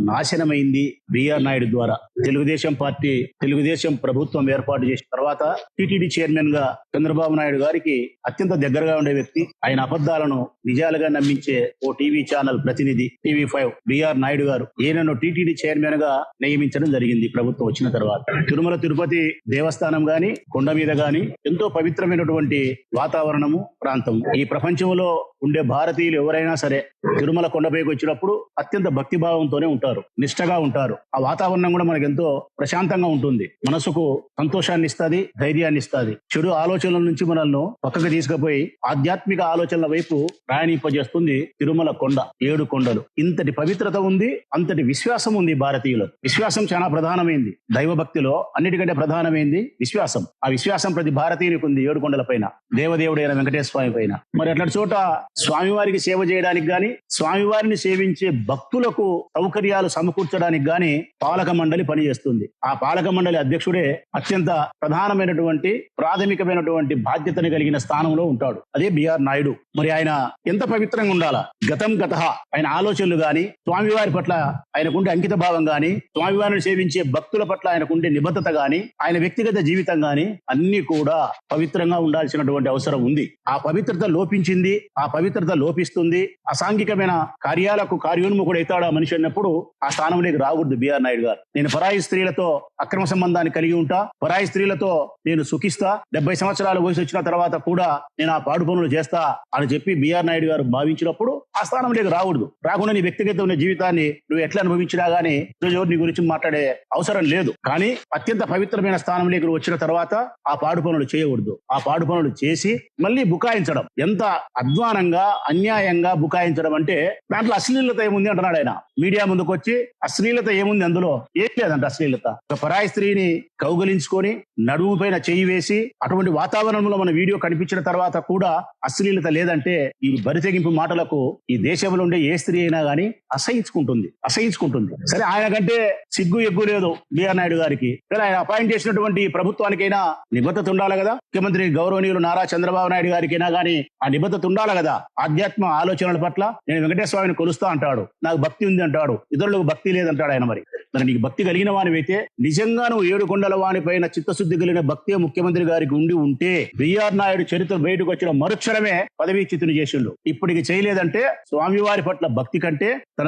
నాశనమైంది BR Naidu ద్వారా. తెలుగుదేశం ప్రభుత్వం ఏర్పాటు చేసిన తర్వాత టీటీడీ చైర్మన్ గా చంద్రబాబు నాయుడు గారికి అత్యంత దగ్గరగా ఉండే వ్యక్తి, ఆయన అబద్ధాలను నిజాలుగా నమ్మించే ఓ టీవీ ఛానల్ ప్రతినిధి TV5 బిఆర్ నాయుడు గారు ఈయనను టీటీడీ చైర్మన్ గా నియమించడం జరిగింది ప్రభుత్వం వచ్చిన తర్వాత. తిరుమల తిరుపతి దేవస్థానం గాని, కొండ మీద గాని ఎంతో పవిత్రమైనటువంటి వాతావరణము, ప్రాంతం. ఈ ప్రపంచంలో ఉండే భారతీయులు ఎవరైనా సరే తిరుమల కొండపైకి వచ్చినప్పుడు అత్యంత భక్తిభావంతోనే ఉంటారు, నిష్టగా ఉంటారు. ఆ వాతావరణం కూడా మనకు ఎంతో ప్రశాంతంగా ఉంటుంది, మనసుకు సంతోషాన్ని ఇస్తుంది, ధైర్యాన్ని ఇస్తుంది. చెడు ఆలోచనల నుంచి మనల్ని పక్కకు తీసుకుపోయి ఆధ్యాత్మిక ఆలోచనల వైపు ప్రయాణింపజేస్తుంది తిరుమల కొండ. 7 కొండలు. ఇంతటి పవిత్రత ఉంది, అంతటి విశ్వాసం ఉంది భారతీయులకు. విశ్వాసం చాలా ప్రధానమైంది. దైవ భక్తిలో అన్నిటికంటే ప్రధానమైంది విశ్వాసం. ఆ విశ్వాసం ప్రతి భారతీయునికి ఉంది 7 కొండల పైన, దేవదేవుడైన వెంకటేశ్వర స్వామి పైన. మరి అట్లాంటి చోట స్వామివారికి సేవ చేయడానికి గాని, స్వామివారిని సేవించే భక్తులకు సౌకర్యాలు సమకూర్చడానికి గాని పాలక మండలి పనిచేస్తుంది. ఆ పాలక మండలి అధ్యక్షుడే అత్యంత ప్రధానమైనటువంటి ప్రాథమికమైనటువంటి బాధ్యతని కలిగిన స్థానంలో ఉంటాడు. అదే బిఆర్ నాయుడు. మరి ఆయన ఎంత పవిత్రంగా ఉండాలా? గతం గతః ఆయన ఆలోచనలు గాని, స్వామివారి పట్ల ఆయనకుండే అంకిత భావం గాని, స్వామివారిని సేవించే భక్తుల పట్ల ఆయనకుండే నిబద్ధత గాని, ఆయన వ్యక్తిగత జీవితం గాని అన్ని కూడా పవిత్రంగా ఉండాల్సినటువంటి అవసరం ఉంది. ఆ పవిత్రత లోపించింది, ఆ పవిత్రత లోపిస్తుంది. అసాంఘికమైన కార్యాలకు కార్యోన్ముఖుడు అవుతాడు ఆ మనిషి అన్నప్పుడు ఆ స్థానంలోకి రాకూడదు బిఆర్ నాయుడు గారు. నేను పరాయి స్త్రీలతో అక్రమ సంబంధాన్ని కలిగి ఉంటా, పరాయి స్త్రీలతో నేను సుఖిస్తా, 70 సంవత్సరాల వయసు వచ్చిన తర్వాత కూడా నేను ఆ పాడు పనులు చేస్తా అని చెప్పి బిఆర్ నాయుడు గారు భావించినప్పుడు ఆ స్థానంలోకి రాకూడదు. రాకుండా నీ వ్యక్తిగత జీవితాన్ని నువ్వు ఎట్లా అనుభవించినా గానీ నీ గురించి మాట్లాడే అవసరం లేదు. కానీ అత్యంత పవిత్రమైన స్థానంలోకి వచ్చిన తర్వాత ఆ పాడు పనులు చేయకూడదు. ఆ పాడు పనులు చేసి మళ్ళీ బుకాయించడం, ఎంత అధ్వానంగా అన్యాయంగా బుకాయించడం అంటే దాంట్లో అశ్లీలత ఏముంది అంటున్నాడు ఆయన. మీడియా ముందుకు వచ్చి అశ్లీలత ఏముంది, అందులో ఏం లేదంట అశ్లీలత. ఒక పరాయి స్త్రీని కౌగలించుకొని నడుము పైన చెయ్యి వేసి అటువంటి వాతావరణంలో మన వీడియో కనిపించిన తర్వాత కూడా అశ్లీలత లేదంటే ఈ బరితెగింపు మాటలకు ఈ దేశంలో ఉండే ఏ స్త్రీ అయినా గానీ అసహించుకుంటుంది. సరే, ఆయన కంటే సిగ్గు ఎగ్గు లేదు బిఆర్ నాయుడు గారికి. కానీ ఆయన అపాయింట్ చేసినటువంటి ప్రభుత్వానికైనా నిబద్ధత ఉండాలి కదా. ముఖ్యమంత్రి గౌరవనీయులు నారా చంద్రబాబు నాయుడు గారికైనా గానీ ఆ నిబద్ధత ఉండాలి కదా. ఆధ్యాత్మ ఆలోచనల పట్ల నేను వెంకటేశ్వర స్వామిని కొలుస్తా అంటాడు, నాకు భక్తి ఉంది అంటాడు, ఇతరులకు భక్తి లేదంటాడు ఆయన. మరి నీకు భక్తి కలిగిన వానివైతే, నిజంగా నువ్వు 7 కొండల వాని పైన చిత్తశుద్ధి కలిగిన భక్తి ముఖ్యమంత్రి గారికి ఉంటే బిఆర్ నాయుడు చరిత్ర బయటకు వచ్చిన మరుక్షణమే పదవీచ్యుతుని చేసిండు. ఇప్పటికి చేయలేదంటే స్వామివారి పట్ల భక్తి కంటే తన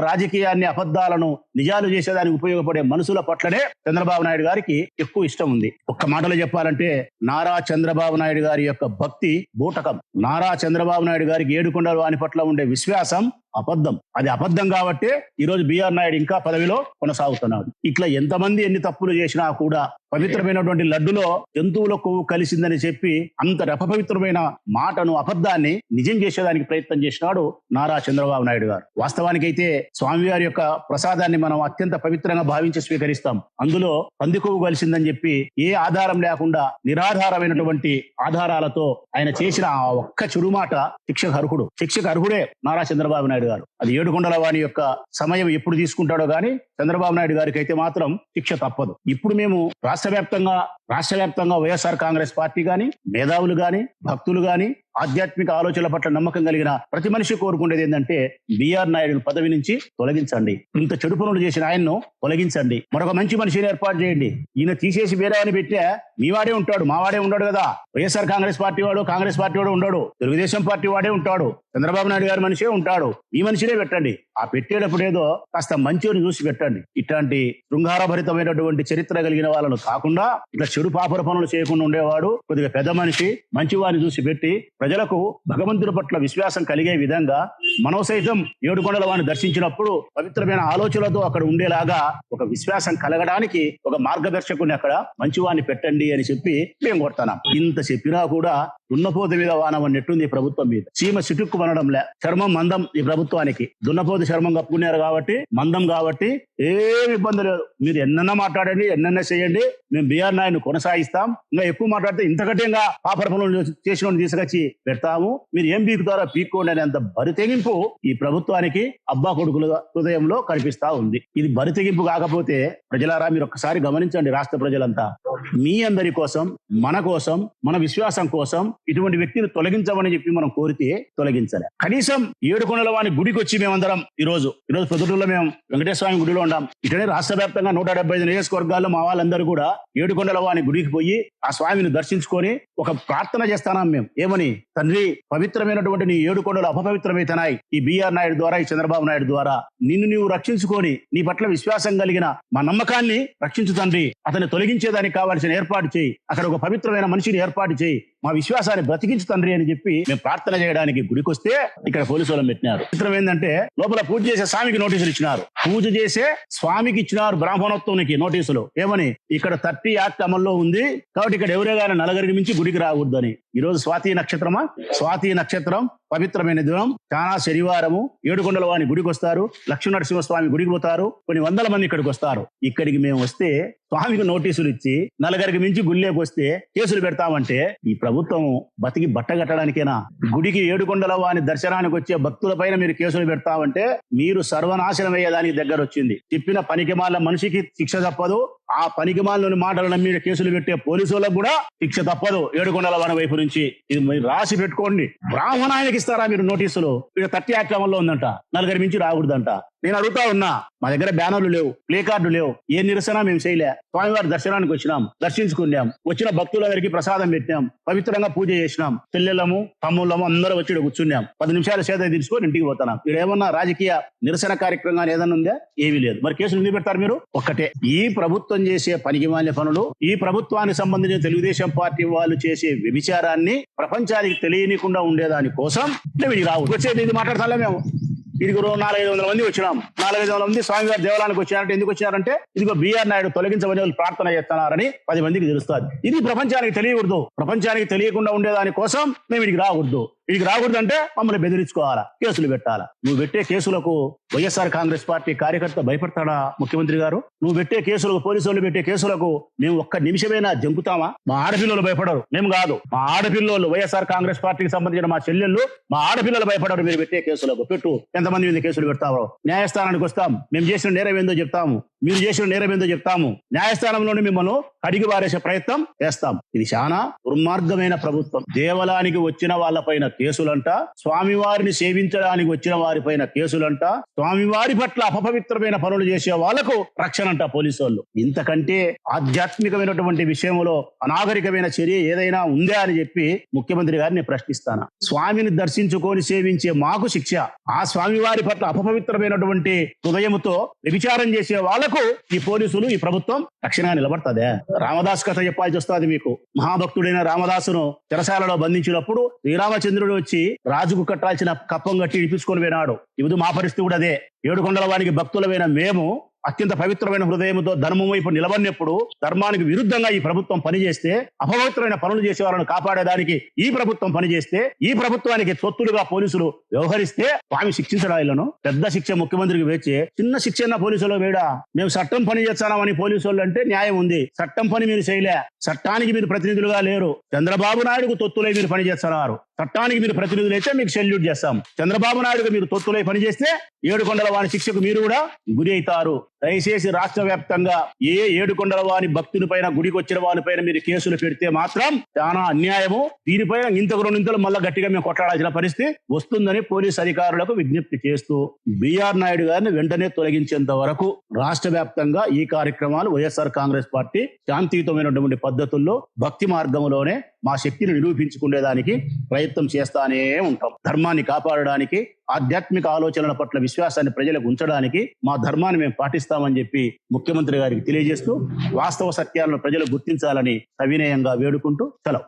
రాజకీయాన్ని అబద్ధాలను నిజాలు చేసేదానికి ఉపయోగపడే మనుషుల పట్లనే చంద్రబాబు నాయుడు గారికి ఎక్కువ ఇష్టం ఉంది. ఒక్క మాటలో చెప్పాలంటే నారా చంద్రబాబు నాయుడు గారి యొక్క భక్తి బూటకం. నారా చంద్రబాబు నాయుడు గారికి 7 కొండల వాని పట్ల ఉండే విశ్వాసం అబద్ధం. అది అబద్ధం కాబట్టే ఈరోజు బిఆర్ నాయుడు ఇంకా పదవిలో కొనసాగుతున్నాడు. ఇట్లా ఎంతమంది ఎన్ని తప్పులు చేసినా కూడా పవిత్రమైనటువంటి లడ్డులో జంతువుల కొవ్వు కలిసిందని చెప్పి అంత అపవిత్రమైన మాటను, అబద్ధాన్ని నిజం చేసేదానికి ప్రయత్నం చేసినాడు నారా చంద్రబాబు నాయుడు గారు. వాస్తవానికైతే స్వామివారి యొక్క ప్రసాదాన్ని మనం అత్యంత పవిత్రంగా భావించి స్వీకరిస్తాం. అందులో పంది కొవ్వు కలిసిందని చెప్పి ఏ ఆధారం లేకుండా నిరాధారమైనటువంటి ఆధారాలతో ఆయన చేసిన ఆ ఒక్క చురుమాట శిక్షకు అర్హుడే నారా చంద్రబాబు నాయుడు గారు. అది 7 కొండల వాని యొక్క సమయం ఎప్పుడు తీసుకుంటాడో గానీ చంద్రబాబు నాయుడు గారికి అయితే మాత్రం శిక్ష తప్పదు. ఇప్పుడు మేము రాష్ట్ర వ్యాప్తంగా వైఎస్ఆర్ కాంగ్రెస్ పార్టీ గాని, మేధావులు గాని, భక్తులు గాని, ఆధ్యాత్మిక ఆలోచనల పట్ల నమ్మకం కలిగిన ప్రతి మనిషి కోరుకునేది ఏంటంటే బిఆర్ నాయుడు పదవి నుంచి తొలగించండి. ఇంత చెడు పనులు చేసిన ఆయన్ను తొలగించండి. మరొక మంచి మనిషిని ఏర్పాటు చేయండి. ఈయన తీసేసి వేరే అని పెట్టే మీవాడే ఉంటాడు, మావాడే ఉండడు కదా. వైఎస్ఆర్ కాంగ్రెస్ పార్టీ వాడు ఉండడు, తెలుగుదేశం పార్టీ వాడే ఉంటాడు, చంద్రబాబు నాయుడు గారి మనిషే ఉంటాడు. ఈ మనిషినే పెట్టండి. ఆ పెట్టేటప్పుడు ఏదో కాస్త మంచిని చూసి పెట్టండి. ఇట్లాంటి శృంగారభరితమైనటువంటి చరిత్ర కలిగిన వాళ్ళను కాకుండా ఇట్లా చెడు పాపర పనులు చేయకుండా ఉండేవాడు కొద్దిగా పెద్ద మనిషి, మంచివారిని చూసి పెట్టి ప్రజలకు భగవంతుడి పట్ల విశ్వాసం కలిగే విధంగా మనం సైతం 7 కొండల వారిని దర్శించినప్పుడు పవిత్రమైన ఆలోచనలతో అక్కడ ఉండేలాగా ఒక విశ్వాసం కలగడానికి ఒక మార్గదర్శకుని అక్కడ మంచివాడిని పెట్టండి అని చెప్పి మేము కొడతాం. ఇంత చెప్పినా కూడా దున్నపోతు మీద వానం అన్నట్టుంది ఈ ప్రభుత్వం మీద. చీమ సిటుక్కు మనడంలే. చర్మం మందం ఈ ప్రభుత్వానికి. దున్నపోతు చర్మం కప్పుకున్నారు కాబట్టి, మందం కాబట్టి ఏమి ఇబ్బంది లేదు. మీరు ఎన్నన్నా మాట్లాడండి, ఎన్నన్నా చేయండి, మేము బిఆర్ నాయుడు కొనసాగిస్తాం. ఇంకా ఎక్కువ మాట్లాడితే ఇంతకంటే పాపర పనులు చేసిన తీసుకొచ్చి పెడతాము, మీరు ఏం పీకుతారో పీక్కోండి అనేంత బరితెగింపు ఈ ప్రభుత్వానికి అబ్బా కొడుకుల హృదయంలో కనిపిస్తా ఉంది. ఇది బరితెగింపు కాకపోతే ప్రజలారా మీరు ఒక్కసారి గమనించండి, రాష్ట్ర ప్రజలంతా మీ అందరి కోసం, మన కోసం, మన విశ్వాసం కోసం ఇటువంటి వ్యక్తిని తొలగించమని చెప్పి మనం కోరితే తొలగించలే. కనీసం ఏడుకొండల వాని గుడికి వచ్చి మేమందరం ఈ రోజు పొద్దుటూరులో మేము వెంకటేశ్వర స్వామి గుడిలో ఉన్నాం. ఇటనే రాష్ట్ర వ్యాప్తంగా 175 నియోజకవర్గాల్లో మా వాళ్ళందరూ కూడా ఏడుకొండల వాని గుడికి పోయి ఆ స్వామిని దర్శించుకొని ఒక ప్రార్థన చేస్తానాం మేము. ఏమని? తండ్రి, పవిత్రమైనటువంటి నీ ఏడుకొండలు అపవిత్రమైతనాయి ఈ బిఆర్ నాయుడు ద్వారా, ఈ చంద్రబాబు నాయుడు ద్వారా. నిన్ను నీవు రక్షించుకొని నీ పట్ల విశ్వాసం కలిగిన మా నమ్మకాన్ని రక్షించు తండ్రి. అతన్ని తొలగించేదానికి కావాల్సిన ఏర్పాటు చేయి, అక్కడ ఒక పవిత్రమైన మనిషిని ఏర్పాటు చేయి, మా విశ్వాసాన్ని బ్రతికించు తండ్రి అని చెప్పి మేము ప్రార్థన చేయడానికి గుడికి వస్తే ఇక్కడ పోలీసు వాళ్ళని పెట్టినారు. చిత్రం ఏంటంటే లోపల పూజ చేసే స్వామికి నోటీసులు ఇచ్చినారు, పూజ చేసే స్వామికి ఇచ్చినారు బ్రాహ్మణోత్సవానికి నోటీసులు. ఏమని? ఇక్కడ 30 యాక్ట్ అమల్లో ఉంది కాబట్టి ఇక్కడ ఎవరే గానీ నలుగురికి మించి గుడికి రాకూడదని. ఈ రోజు స్వాతి నక్షత్రమా? స్వాతి నక్షత్రం పవిత్రమైన దినం, చాలా శనివారము. ఏడుకొండల వాని గుడికి వస్తారు, లక్ష్మీనరసింహస్వామి గుడికి పోతారు, కొన్ని వందల మంది ఇక్కడికి వస్తారు. ఇక్కడికి మేము వస్తే స్వామికి నోటీసులు ఇచ్చి నలుగురికి మించి గుళ్ళేకి వస్తే కేసులు పెడతామంటే ఈ ప్రభుత్వం బతికి బట్టగట్టడానికేనా? గుడికి ఏడుకొండల వాని దర్శనానికి వచ్చే భక్తుల పైన మీరు కేసులు పెడతామంటే మీరు సర్వనాశనం అయ్యేదానికి దగ్గర వచ్చింది. చెప్పిన పనికిమాల మనిషికి శిక్ష తప్పదు, ఆ పనికిమాలని మాటలు నమ్మి కేసులు పెట్టే పోలీసు వాళ్ళకు కూడా శిక్ష తప్పదు ఏడుకొండల వాని వైపు నుంచి. ఇది మీరు రాసి పెట్టుకోండి. బ్రాహ్మణానికి ఇస్తారా మీరు నోటీసులు? ఇక్కడ 30 యాక్ట్ అమల్లో ఉందంట, నలుగురి మించి రాకూడదంట. నేను అడుగుతా ఉన్నా, మా దగ్గర బ్యానర్లు లేవు, ప్లే కార్డు లేవు, ఏ నిరసన మేము చేయలే. స్వామివారి దర్శనానికి వచ్చినాం, దర్శించుకున్నాం, వచ్చిన భక్తులందరికీ ప్రసాదం పెట్టినాం, పవిత్రంగా పూజ చేసినాం, చెల్లెళ్ళము తమ్ముళ్ళము అందరూ వచ్చి కూర్చున్నాం, 10 నిమిషాలు సేద తీసుకొని ఇంటికి పోతున్నాం. ఇక్కడ ఏమన్నా రాజకీయ నిరసన కార్యక్రమం ఏదన్నా ఉందా? ఏమీ లేదు. మరి కేసులు ఎందుకు పెడతారు మీరు? ఒక్కటే, ఈ ప్రభుత్వం చేసే పనికిమాలిన పనులు, ఈ ప్రభుత్వానికి సంబంధించిన తెలుగుదేశం పార్టీ వాళ్ళు చేసే వ్యభిచారాన్ని ప్రపంచానికి తెలియనికుండా ఉండేదాని కోసం మేము ఇది రావు వచ్చేది. ఇది మాట్లాడతాలే మేము. ఇదిగో 400-500 మంది వచ్చినాం, 400-500 మంది స్వామివారి దేవాలయానికి వచ్చినారంటే ఎందుకు వచ్చినారంటే ఇదిగో బిఆర్ నాయుడు తొలగించమని వాళ్ళు ప్రార్థన చేస్తున్నారని 10 మందికి తెలుస్తుంది. ఇది ప్రపంచానికి తెలియకూడదు. ప్రపంచానికి తెలియకుండా ఉండేదాని కోసం మేము ఇడికి రాకూడదు. ఇడికి రాకూడదంటే మమ్మల్ని బెదిరించుకోవాలా, కేసులు పెట్టాలా. నువ్వు పెట్టే కేసులకు వైఎస్ఆర్ కాంగ్రెస్ పార్టీ కార్యకర్త భయపడతాడా ముఖ్యమంత్రి గారు? నువ్వు పెట్టే కేసులకు, పోలీసు వాళ్ళు పెట్టే కేసులకు మేము ఒక్క నిమిషమైనా జంకుతామా? మా ఆడపిల్లలు భయపడరు, మేము కాదు. మా ఆడపిల్లలు వైఎస్ఆర్ కాంగ్రెస్ పార్టీకి సంబంధించిన మా చెల్లెళ్ళు, మా ఆడపిల్లలు భయపడరు. మీరు పెట్టే కేసులకు పెట్టు, ఎంతమంది మీద కేసులు పెడతారో. న్యాయస్థానానికి వస్తాం, మేము చేసిన నేరం ఏందో చెప్తాము, మీరు చేసిన నేరం ఏందో చెప్తాము. న్యాయస్థానంలోనే మిమ్మల్ని అడిగి వారేసే ప్రయత్నం చేస్తాం. ఇది చాలా దుర్మార్గమైన ప్రభుత్వం. దేవాలయానికి వచ్చిన వాళ్ళపైన కేసులంట, స్వామివారిని సేవించడానికి వచ్చిన వారిపైన కేసులంట, స్వామివారి పట్ల అపవిత్రమైన పనులు చేసే వాళ్లకు రక్షణ అంట పోలీసు వాళ్ళు. ఇంతకంటే ఆధ్యాత్మికమైనటువంటి విషయంలో అనాగరికమైన చర్య ఏదైనా ఉందా అని చెప్పి ముఖ్యమంత్రి గారిని ప్రశ్నిస్తాను. స్వామిని దర్శించుకొని సేవించే మాకు శిక్ష, ఆ స్వామివారి పట్ల అపవిత్రమైనటువంటి హృదయముతో వ్యభిచారం చేసే వాళ్ళకు ఈ పోలీసులు, ఈ ప్రభుత్వం రక్షణగా నిలబడతాదే? రామదాస్ కథ చెప్పాల్సి వస్తుంది మీకు. మహాభక్తుడైన రామదాసును చెరసాలలో బంధించినప్పుడు శ్రీరామచంద్రుడు వచ్చి రాజుకు కట్టాల్సిన కప్పం కట్టి ఇడిపించుకొని పోయినాడు. ఇది మా పరిస్థితి కూడా అదే. ఏడుకొండల వానికి భక్తులమైన మేము అత్యంత పవిత్రమైన హృదయంతో ధర్మం వైపు నిలబడినప్పుడు ధర్మానికి విరుద్ధంగా ఈ ప్రభుత్వం పనిచేస్తే, అపవిత్రమైన పనులు చేసే వాళ్ళను కాపాడేదానికి ఈ ప్రభుత్వం పనిచేస్తే, ఈ ప్రభుత్వానికి తొత్తులుగా పోలీసులు వ్యవహరిస్తే స్వామి శిక్షించడాలను పెద్ద శిక్ష ముఖ్యమంత్రికి వేచి చిన్న శిక్ష అన్న పోలీసులు వేడా? మేము చట్టం పని చేస్తామని పోలీసు వాళ్ళు అంటే న్యాయం ఉంది. చట్టం పని మీరు చేయలే, చట్టానికి మీరు ప్రతినిధులుగా లేరు. చంద్రబాబు నాయుడుకు తొత్తులై మీరు పని చేస్తున్నారు. చట్టానికి మీరు ప్రతినిధులైతే మీకు సెల్యూట్ చేస్తాం. చంద్రబాబు నాయుడుకు మీరు తొత్తులై పనిచేస్తే ఏడుకొండల వాని శిక్షకు మీరు కూడా గురి అవుతారు. దయచేసి రాష్ట్ర వ్యాప్తంగా ఏ ఏడుకొండల వాని భక్తుని పైన, గుడికి వచ్చిన వాని పైన మీరు కేసులు పెడితే మాత్రం చాలా అన్యాయము. దీనిపైన ఇంతకు 2 ఇంతలు మళ్ళా గట్టిగా మేము కొట్లాడాల్సిన పరిస్థితి వస్తుందని పోలీసు అధికారులకు విజ్ఞప్తి చేస్తూ బిఆర్ నాయుడు గారిని వెంటనే తొలగించేంత వరకు రాష్ట్ర వ్యాప్తంగా ఈ కార్యక్రమాలు వైఎస్ఆర్ కాంగ్రెస్ పార్టీ శాంతియుతమైనటువంటి పద్ధతుల్లో భక్తి మార్గంలోనే మా శక్తిని నిరూపించుకునేదానికి ప్రయత్నం చేస్తానే ఉంటాం. ధర్మాన్ని కాపాడడానికి, ఆధ్యాత్మిక ఆలోచనల పట్ల విశ్వాసాన్ని ప్రజలకు ఉంచడానికి మా ధర్మాన్ని మేము పాటిస్తామని చెప్పి ముఖ్యమంత్రి గారికి తెలియజేస్తూ వాస్తవ సత్యాలను ప్రజలు గుర్తించాలని సవినయంగా వేడుకుంటూ సెలవు.